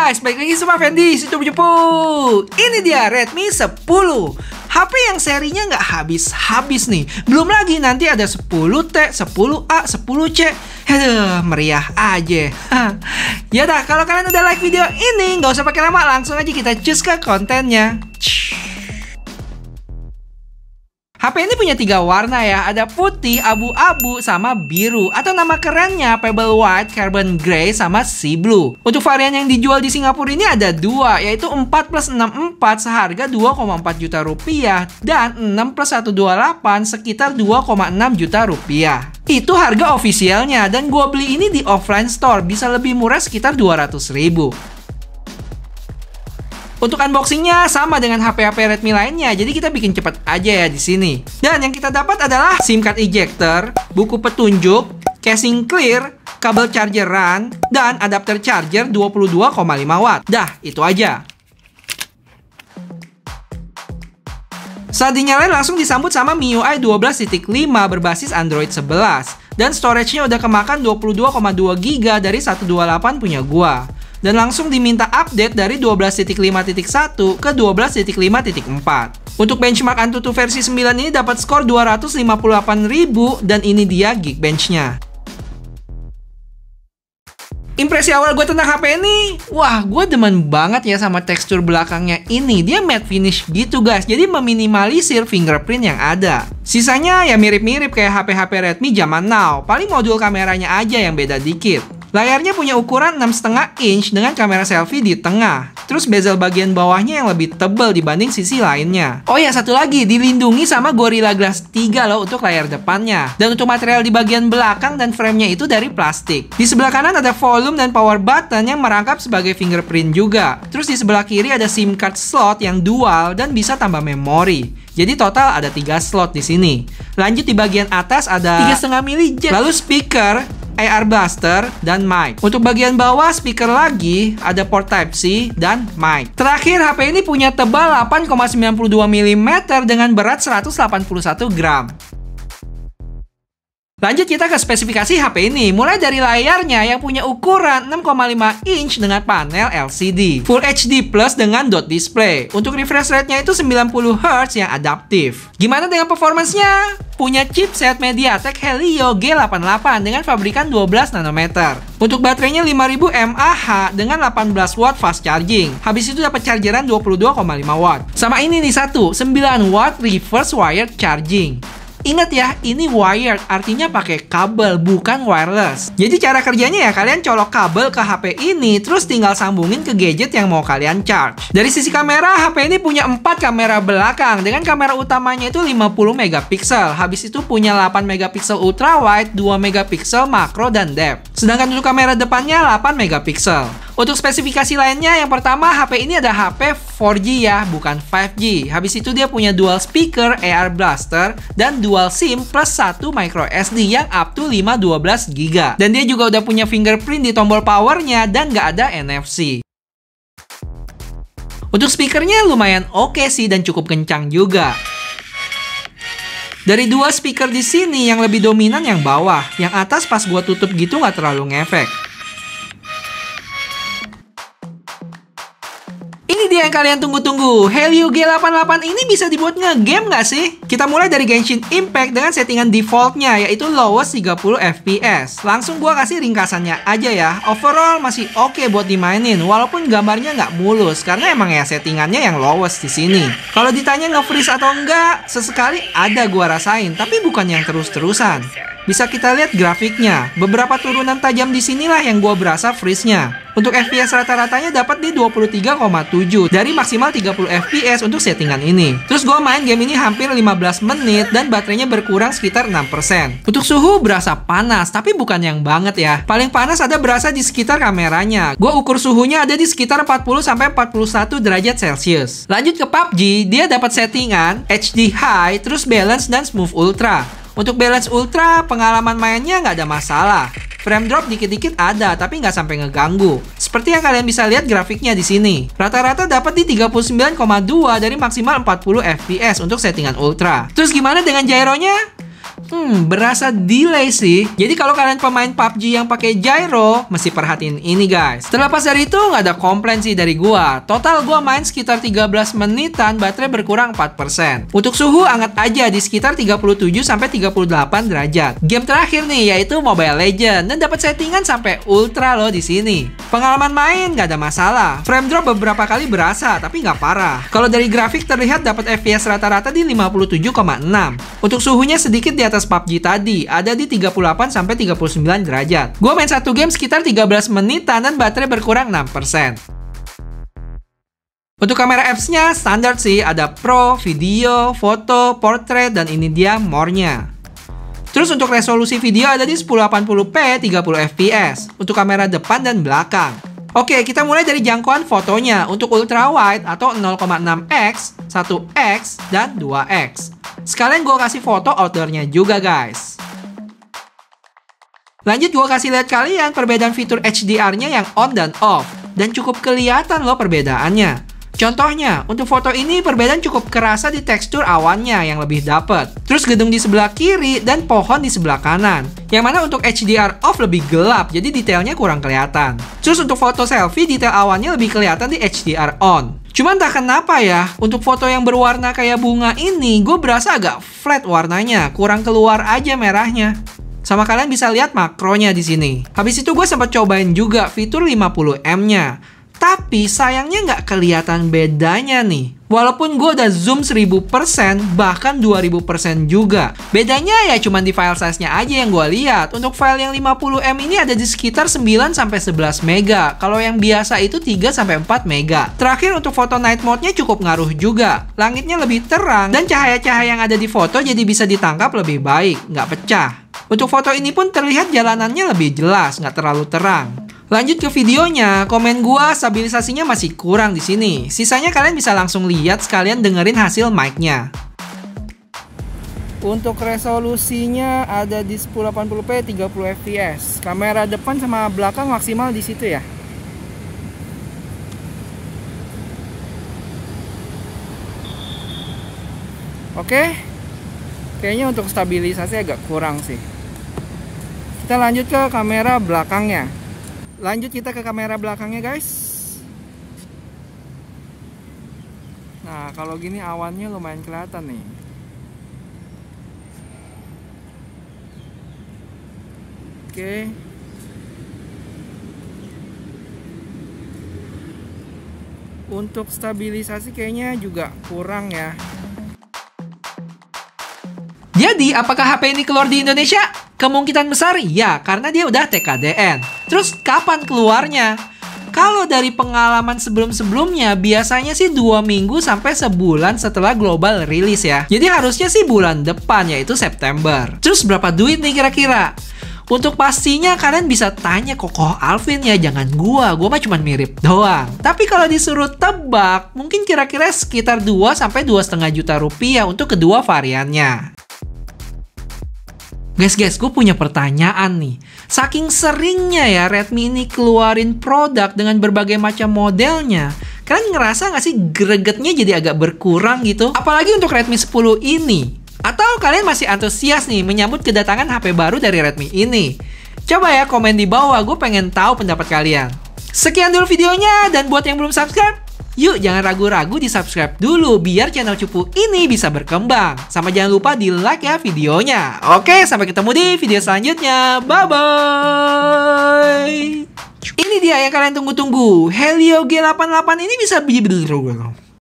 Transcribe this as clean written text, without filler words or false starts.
guys, balik lagi sama Fendi, situ Jepu. Ini dia Redmi 10, HP yang serinya nggak habis-habis nih. Belum lagi nanti ada 10T, 10A, 10C. Aduh, meriah aja. Ya dah, kalau kalian udah like video ini, nggak usah pakai lama, langsung aja kita cus ke kontennya. HP ini punya 3 warna ya, ada putih, abu-abu, sama biru. Atau nama kerennya Pebble White, Carbon Grey, sama Sea Blue. Untuk varian yang dijual di Singapura ini ada 2, yaitu 4 plus 64 seharga 2,4 juta rupiah. Dan 6 plus 128 sekitar 2,6 juta rupiah. Itu harga ofisialnya, dan gua beli ini di offline store, bisa lebih murah sekitar 200.000. Untuk unboxingnya sama dengan HP-HP Redmi lainnya, jadi kita bikin cepat aja ya di sini. Dan yang kita dapat adalah SIM card ejector, buku petunjuk, casing clear, kabel chargeran, dan adapter charger 22,5 watt. Dah, itu aja. Saat dinyalain langsung disambut sama MIUI 12.5 berbasis Android 11. Dan storage-nya udah kemakan 22,2 GB dari 128 punya gua. Dan langsung diminta update dari 12.5.1 ke 12.5.4. Untuk benchmark Antutu versi 9 ini dapat skor 258.000 dan ini dia Geekbench-nya. Impresi awal gue tentang HP ini, wah gue demen banget ya sama tekstur belakangnya ini. Dia matte finish gitu guys, jadi meminimalisir fingerprint yang ada. Sisanya ya mirip-mirip kayak HP-HP Redmi zaman now, paling modul kameranya aja yang beda dikit. Layarnya punya ukuran 6,5 inch dengan kamera selfie di tengah. Terus bezel bagian bawahnya yang lebih tebal dibanding sisi lainnya. Oh ya, satu lagi, dilindungi sama Gorilla Glass 3 loh untuk layar depannya. Dan untuk material di bagian belakang dan framenya itu dari plastik. Di sebelah kanan ada volume dan power button yang merangkap sebagai fingerprint juga. Terus di sebelah kiri ada SIM card slot yang dual dan bisa tambah memori. Jadi total ada 3 slot di sini. Lanjut di bagian atas ada 3,5 mili jack. Lalu speaker, AR blaster, dan mic. Untuk bagian bawah speaker lagi, ada port Type-C dan mic. Terakhir, HP ini punya tebal 8,92 mm dengan berat 181 gram. Lanjut kita ke spesifikasi HP ini. Mulai dari layarnya yang punya ukuran 6,5 inch dengan panel LCD. Full HD Plus dengan dot display. Untuk refresh rate-nya itu 90 Hz yang adaptif. Gimana dengan performance-nya? Punya chipset MediaTek Helio G88 dengan pabrikan 12 nanometer. Untuk baterainya 5000 mAh dengan 18 watt fast charging. Habis itu dapat chargeran 22,5 watt. Sama ini nih satu, 9 watt reverse wired charging. Ingat ya, ini wired, artinya pakai kabel, bukan wireless. Jadi cara kerjanya ya, kalian colok kabel ke HP ini, terus tinggal sambungin ke gadget yang mau kalian charge. Dari sisi kamera, HP ini punya 4 kamera belakang, dengan kamera utamanya itu 50 megapiksel. Habis itu punya 8 megapiksel ultra wide, 2 megapiksel makro dan depth. Sedangkan untuk kamera depannya 8 megapiksel. Untuk spesifikasi lainnya, yang pertama HP ini ada HP 4G ya, bukan 5G. Habis itu dia punya dual speaker, AR blaster, dan dual SIM plus 1 micro SD yang up to 512 GB. Dan dia juga udah punya fingerprint di tombol powernya dan nggak ada NFC. Untuk speakernya lumayan oke sih dan cukup kencang juga. Dari 2 speaker di sini yang lebih dominan yang bawah, yang atas pas gua tutup gitu nggak terlalu ngefek. Ini dia yang kalian tunggu-tunggu. Helio G88 ini bisa dibuat nge-game nggak sih? Kita mulai dari Genshin Impact dengan settingan defaultnya, yaitu lowest 30 FPS. Langsung gua kasih ringkasannya aja ya. Overall masih oke buat dimainin, walaupun gambarnya nggak mulus, karena emang ya settingannya yang lowest di sini. Kalau ditanya nge-freeze atau enggak, sesekali ada gua rasain, tapi bukan yang terus-terusan. Bisa kita lihat grafiknya, beberapa turunan tajam di sinilah yang gua berasa freeze-nya. Untuk FPS rata-ratanya dapat di 23,7 dari maksimal 30 FPS untuk settingan ini. Terus gua main game ini hampir 15 menit dan baterainya berkurang sekitar 6%. Untuk suhu berasa panas, tapi bukan yang banget ya. Paling panas ada berasa di sekitar kameranya. Gua ukur suhunya ada di sekitar 40-41 derajat Celcius. Lanjut ke PUBG, dia dapat settingan HD High, terus Balance dan Smooth Ultra. Untuk Balance Ultra, pengalaman mainnya nggak ada masalah. Frame drop dikit-dikit ada, tapi nggak sampai ngeganggu. Seperti yang kalian bisa lihat grafiknya di sini. Rata-rata dapat di 39,2 dari maksimal 40 FPS untuk settingan Ultra. Terus gimana dengan gyronya? Berasa delay sih. Jadi kalau kalian pemain PUBG yang pakai gyro, mesti perhatiin ini guys. Terlepas dari itu, nggak ada komplain sih dari gua. Total gua main sekitar 13 menitan, baterai berkurang 4%. Untuk suhu hangat aja di sekitar 37-38 derajat. Game terakhir nih yaitu Mobile Legends dan dapat settingan sampai ultra loh di sini. Pengalaman main nggak ada masalah. Frame drop beberapa kali berasa, tapi nggak parah. Kalau dari grafik terlihat dapat FPS rata-rata di 57,6. Untuk suhunya sedikit di atas PUBG tadi, ada di 38-39 derajat. Gue main satu game sekitar 13 menitan dan baterai berkurang 6%. Untuk kamera apps-nya standar sih, ada Pro, Video, Foto, Portrait, dan ini dia more-nya. Terus untuk resolusi video ada di 1080p 30 fps untuk kamera depan dan belakang. Oke, kita mulai dari jangkauan fotonya untuk ultra wide atau 0,6x, 1x, dan 2x. Sekalian gue kasih foto outdoor-nya juga guys. Lanjut gue kasih lihat kalian perbedaan fitur HDR-nya yang on dan off. Dan cukup kelihatan loh perbedaannya. Contohnya, untuk foto ini perbedaan cukup kerasa di tekstur awannya yang lebih dapet. Terus gedung di sebelah kiri dan pohon di sebelah kanan. Yang mana untuk HDR off lebih gelap, jadi detailnya kurang kelihatan. Terus untuk foto selfie, detail awannya lebih kelihatan di HDR on. Cuman entah kenapa ya, untuk foto yang berwarna kayak bunga ini, gue berasa agak flat warnanya, kurang keluar aja merahnya. Sama kalian bisa lihat makronya di sini. Habis itu gue sempat cobain juga fitur 50M-nya. Tapi sayangnya nggak kelihatan bedanya nih. Walaupun gue udah zoom 1000%, bahkan 2000% juga. Bedanya ya cuma di file size-nya aja yang gue lihat. Untuk file yang 50M ini ada di sekitar 9-11 mega. Kalau yang biasa itu 3-4 mega. Terakhir untuk foto night mode-nya cukup ngaruh juga. Langitnya lebih terang dan cahaya-cahaya yang ada di foto jadi bisa ditangkap lebih baik, nggak pecah. Untuk foto ini pun terlihat jalanannya lebih jelas, nggak terlalu terang. Lanjut ke videonya, komen gua stabilisasinya masih kurang di sini. Sisanya kalian bisa langsung lihat sekalian dengerin hasil mic-nya. Untuk resolusinya ada di 1080p 30 fps. Kamera depan sama belakang maksimal di situ ya. Oke. Kayaknya untuk stabilisasi agak kurang sih. Kita lanjut ke kamera belakangnya. Lanjut kita ke kamera belakangnya guys. Nah kalau gini awannya lumayan kelihatan nih. Oke. Untuk stabilisasi kayaknya juga kurang ya. Jadi, apakah HP ini keluar di Indonesia? Kemungkinan besar ya, karena dia udah TKDN. Terus, kapan keluarnya? Kalau dari pengalaman sebelum-sebelumnya, biasanya sih 2 minggu sampai sebulan setelah global rilis ya. Jadi harusnya sih bulan depan, yaitu September. Terus, berapa duit nih kira-kira? Untuk pastinya kalian bisa tanya Kokoh Alvin ya, jangan gua mah cuma mirip doang. Tapi kalau disuruh tebak, mungkin kira-kira sekitar 2-2,5 juta rupiah untuk kedua variannya. Guys, gue punya pertanyaan nih. Saking seringnya ya Redmi ini keluarin produk dengan berbagai macam modelnya, kalian ngerasa nggak sih gregetnya jadi agak berkurang gitu? Apalagi untuk Redmi 10 ini. Atau kalian masih antusias nih menyambut kedatangan HP baru dari Redmi ini? Coba ya komen di bawah, gue pengen tahu pendapat kalian. Sekian dulu videonya, dan buat yang belum subscribe, yuk jangan ragu-ragu di subscribe dulu biar channel Cupu ini bisa berkembang. Sama jangan lupa di like ya videonya. Oke, sampai ketemu di video selanjutnya. Bye-bye. Ini dia yang kalian tunggu-tunggu. Helio G88 ini bisa